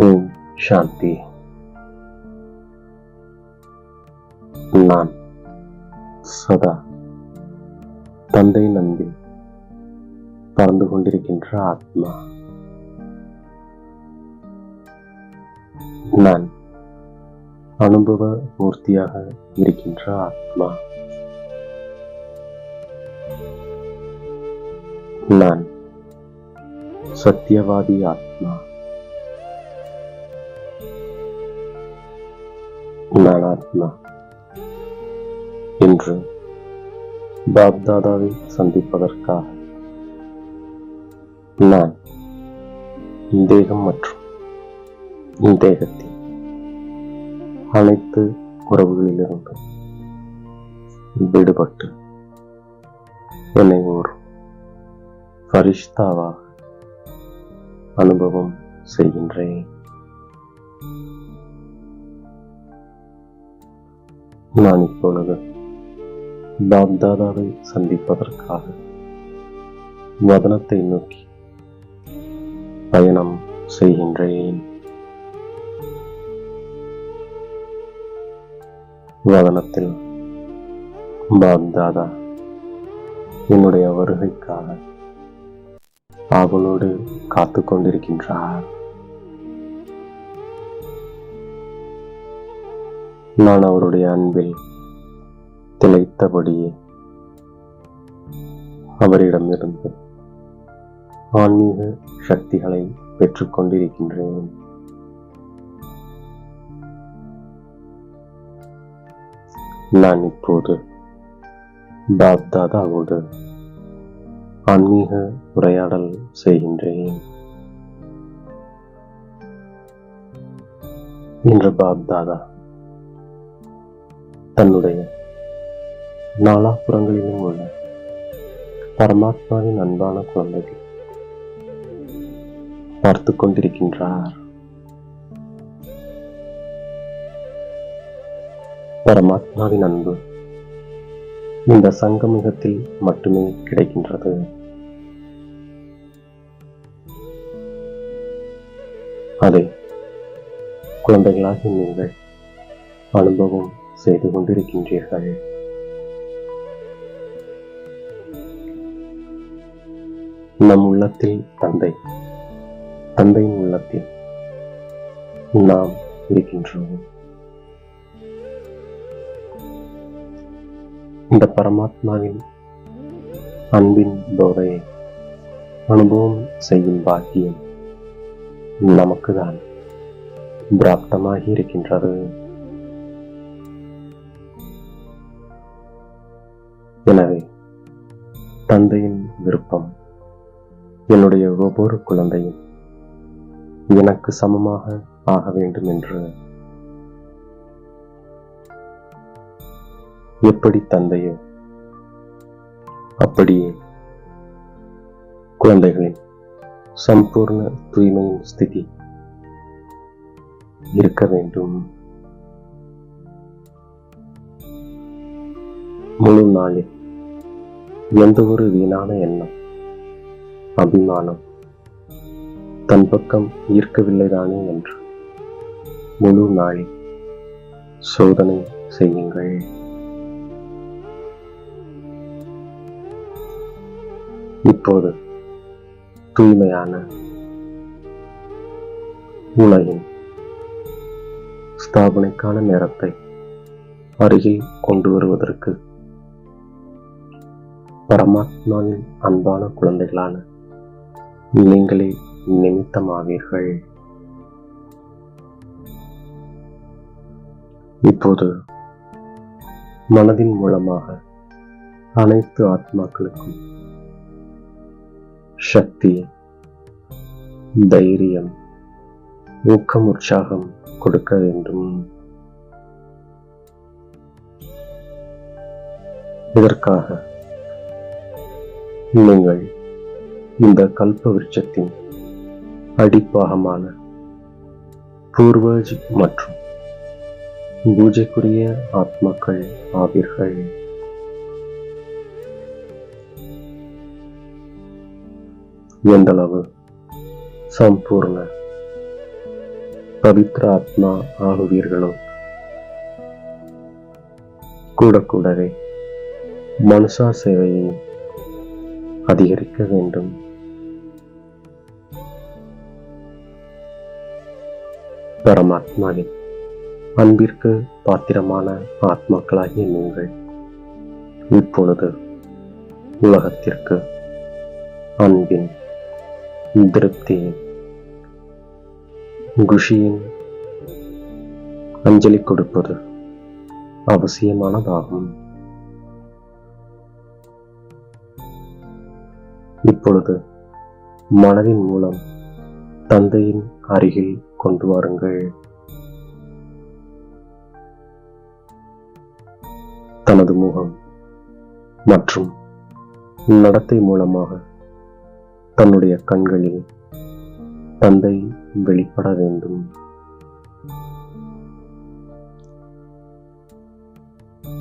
ஓம் சாந்தி. நான் சதா தந்தையின் அன்பில் பறந்து கொண்டிருக்கின்ற ஆத்மா. நான் அனுபவ மூர்த்தியாக இருக்கின்ற ஆத்மா. நான் சத்தியவாதி ஆத்மா. நான் ஆத்மா இன்று பாப்தாதாவை சந்திப்பதற்காக நான் தேகம் மற்றும் தேகத்தின் அனைத்து உறவுகளிலிருந்து விடுபட்டு என்னை ஒரு ஃபரிஷ்தாவாக அனுபவம் செய்கின்றேன். நான் இப்பொழுது பாப்தாதாவை சந்திப்பதற்காக வதனத்தை நோக்கி பயணம் செய்கின்றேன். வதனத்தில் பாப்தாதா என்னுடைய வருகைக்காக ஆவலோடு காத்து கொண்டிருக்கின்றார். நான் அவருடைய அன்பில் திளைத்தபடியே அவரிடமிருந்து ஆன்மீக சக்திகளை பெற்றுக் கொண்டிருக்கின்றேன். நான் இப்போது பாப்தாதாவோடு ஆன்மீக உரையாடல் செய்கின்றேன். இன்று பாப்தாதா தன்னுடைய நாலாபுறங்களிலும் உள்ள பரமாத்மாவின் அன்பான குழந்தைகள் பார்த்து கொண்டிருக்கின்றார். பரமாத்மாவின் அன்பு இந்த சங்கமிகத்தில் மட்டுமே கிடைக்கின்றது. அதை குழந்தைகளாகி நீங்கள் அனுபவம் செய்து கொண்டிருக்கின்றீர்கள். நம் உள்ளத்தில் தந்தை, தந்தையின் உள்ளத்தில் நாம் இருக்கின்றோம். இந்த பரமாத்மாவின் அன்பின் போதையை அனுபவம் செய்யும் பாக்கியம் நமக்குதான் பிராப்தமாகி இருக்கின்றது. எனவே தந்தையின் விருப்பம் என்னுடைய ஒவ்வொரு குழந்தையும் எனக்கு சமமாக ஆக வேண்டும் என்று எப்படி தந்தையோ அப்படியே குழந்தைகளின் சம்பூர்ண தூய்மையின் ஸ்திதி இருக்க வேண்டும். முழு நாளில் எந்த ஒரு வீணான எண்ணம், அபிமானம் தன் பக்கம் ஈர்க்கவில்லைதானே என்று முழு நாளில் சோதனை செய்யுங்கள். இப்போது தூய்மையான உலகின் ஸ்தாபனைக்கான நேரத்தை அருகில் கொண்டு வருவதற்கு பரமாத்மாவின் அன்பான குழந்தைகளான நீங்களே நிமித்தமாவீர்கள். இப்போது மனதின் மூலமாக அனைத்து ஆத்மாக்களுக்கும் சக்தி, தைரியம், ஊக்கம், உற்சாகம் கொடுக்க வேண்டும். இதற்காக நீங்கள் இந்த கல்ப விருட்சத்தின் அடிப்பாகமான பூர்வஜ் மற்றும் பூஜைக்குரிய ஆத்மாக்கள் ஆவீர்கள். எந்தளவு சம்பூர்ண பவித்ர ஆத்மா ஆகுவீர்களோ, கூடவே மனுஷா சேவையை அதிகரிக்க வேண்டும். பரமாத்மாவின் அன்பிற்கு பாத்திரமான ஆத்மாக்களாகிய நீங்கள் இப்பொழுது உலகத்திற்கு அன்பின், திருப்தியின், குஷியின் அஞ்சலி கொடுப்பது அவசியமானதாகும். இப்பொழுது மனதின் மூலம் தந்தையின் அருகில் கொண்டு வாருங்கள். தனது முகம் மற்றும் நடத்தை மூலமாக தன்னுடைய கண்களில் தந்தை வெளிப்பட வேண்டும்.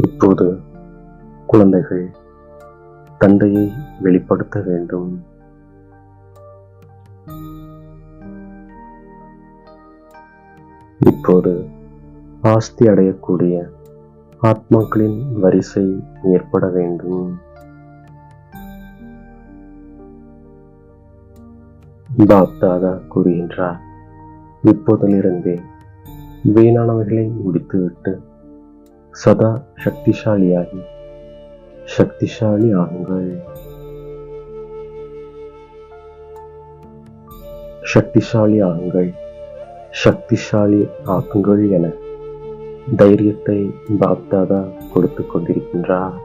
இப்போது குழந்தைகள் தந்தையை வெளிப்படுத்த வேண்டும். இப்போது ஆஸ்தி அடையக்கூடிய ஆத்மாக்களின் வரிசை ஏற்பட வேண்டும். பாப்தாதா கூறுகின்றார், இப்போதிலிருந்தே வீணானவர்களை முடித்துவிட்டு சதா சக்திசாலி ஆகுங்கள். சக்திசாலி ஆக்குங்கள் என தைரியத்தை பாப்தாதா கொடுத்து கொண்டிருக்கின்றார்.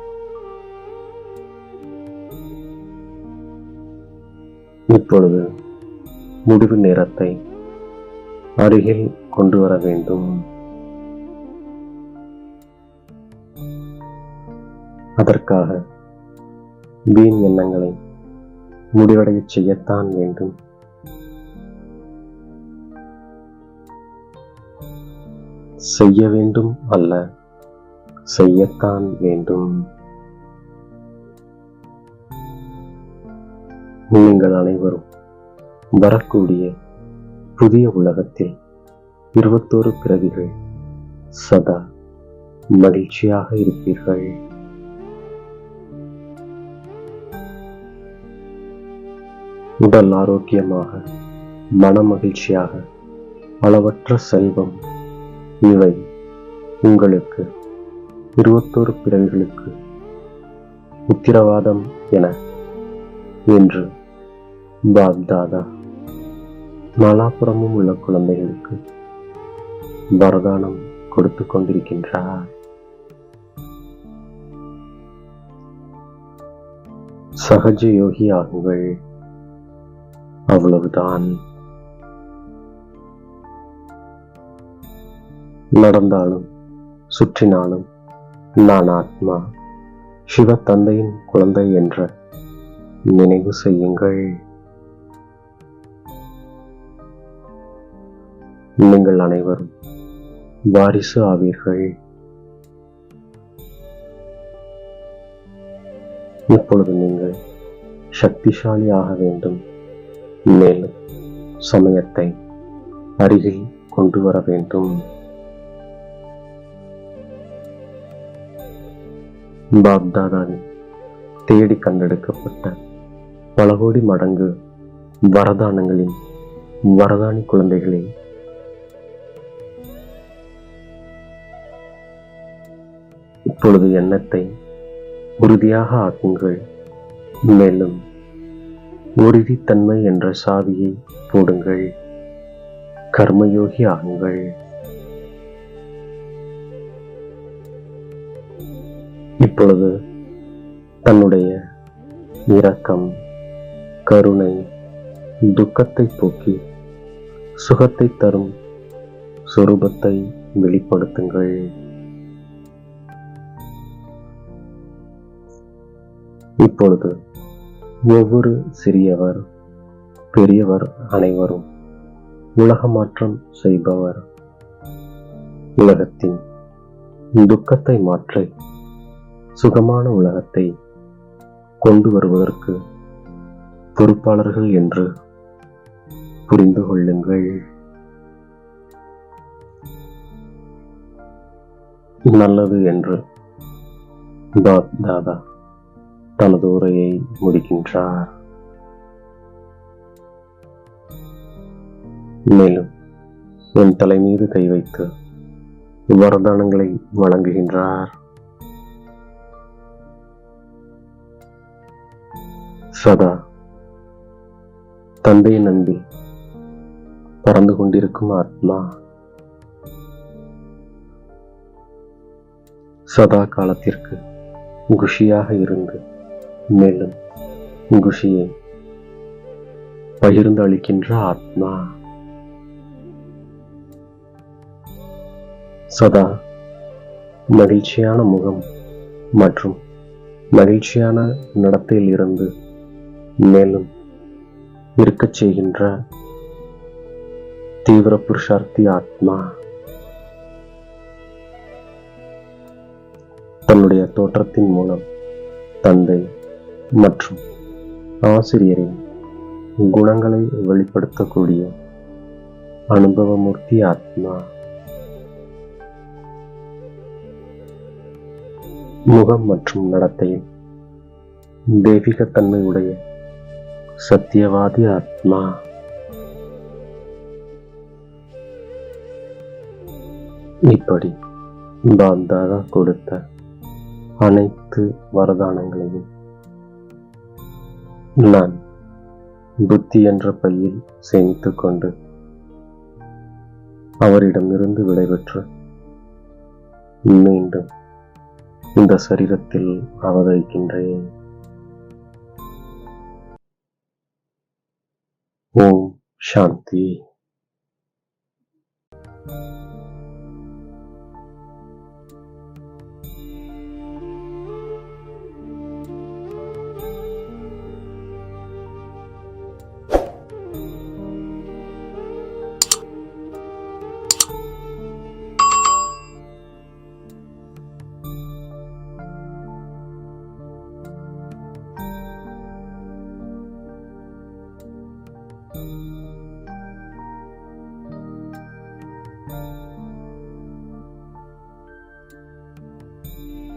இப்பொழுது முடிவு நேரத்தை அருகில் கொண்டு வர வேண்டும். அதற்காக வீண் எண்ணங்களை முடிவடைய செய்யத்தான் வேண்டும். செய்ய வேண்டும் அல்ல, செய்யத்தான் வேண்டும். நீங்கள் அனைவரும் வரக்கூடிய புதிய உலகத்தில் 21 பிறவிகள் சதா மகிழ்ச்சியாக இருப்பீர்கள். உடல் ஆரோக்கியமாக, மன மகிழ்ச்சியாக, அளவற்ற செல்வம், இவை உங்களுக்கு 21 பிறவிகளுக்கு உத்திரவாதம் என என்று பாப்தாதா நாலாபுறமும் உள்ள குழந்தைகளுக்கு வரதானம் கொடுத்து கொண்டிருக்கின்றார். சகஜ யோகி ஆகுங்கள், அவ்வளவுதான். நடந்தாலும் சுற்றினாலும் நான் ஆத்மா, சிவ தந்தையின் குழந்தை என்ற நினைவு செய்யுங்கள். நீங்கள் அனைவரும் வாரிசு ஆவீர்கள். இப்பொழுது நீங்கள் சக்திசாலி ஆக வேண்டும். மேலும் சமயத்தை அருகில் கொண்டு வர வேண்டும். பாப்தாதாவின் தேடி கண்டெடுக்கப்பட்ட பல கோடி மடங்கு வரதானங்களின் வரதானி குழந்தைகளே, இப்பொழுது எண்ணத்தை உறுதியாக ஆக்குங்கள். மேலும் உறுதித்தன்மை என்ற சாவியை போடுங்கள். கர்மயோகி ஆகுங்கள். இப்பொழுது தன்னுடைய இரக்கம், கருணை, துக்கத்தை போக்கி சுகத்தை தரும் சொரூபத்தை வெளிப்படுத்துங்கள். இப்பொழுது ஒவ்வொரு சிறியவர், பெரியவர் அனைவரும் உலக மாற்றம் செய்பவர். உலகத்தின் துக்கத்தை மாற்றி சுகமான உலகத்தை கொண்டு வருவதற்கு பொறுப்பாளர்கள் என்று புரிந்து கொள்ளுங்கள். நல்லது என்று பாப் தாதா தனது உரையை முடிக்கின்றார். மேலும் என் தலை மீது கை வைத்து வரதானங்களை வழங்குகின்றார். சதா தந்தையின் அன்பில் பறந்து கொண்டிருக்கும் ஆத்மா, சதா காலத்திற்கு குஷியாக இருந்து மேலும் குஷியை பகிர்ந்து அளிக்கின்ற ஆத்மா, சதா மகிழ்ச்சியான முகம் மற்றும் மகிழ்ச்சியான நடத்தையில் இருந்து மேலும் இருக்கச் செய்கின்ற தீவிர புருஷார்த்தி ஆத்மா, தன்னுடைய தோற்றத்தின் மூலம் தந்தை மற்றும் ஆசிரியரின் குணங்களை வெளிப்படுத்தக்கூடிய அனுபவமூர்த்தி ஆத்மா, முகம் மற்றும் நடத்தையில் தெய்வீகத்தன்மை உடைய சத்தியவாதி ஆத்மா, இப்படி பாப்தாதா கொடுத்த அனைத்து வரதானங்களையும் நான் புத்தி என்ற பையில் சேமித்துக் கொண்டு அவரிடமிருந்து விடைபெற்று மீண்டும் இந்த சரீரத்தில் அவதரிக்கின்றேன். ஓம் சாந்தி.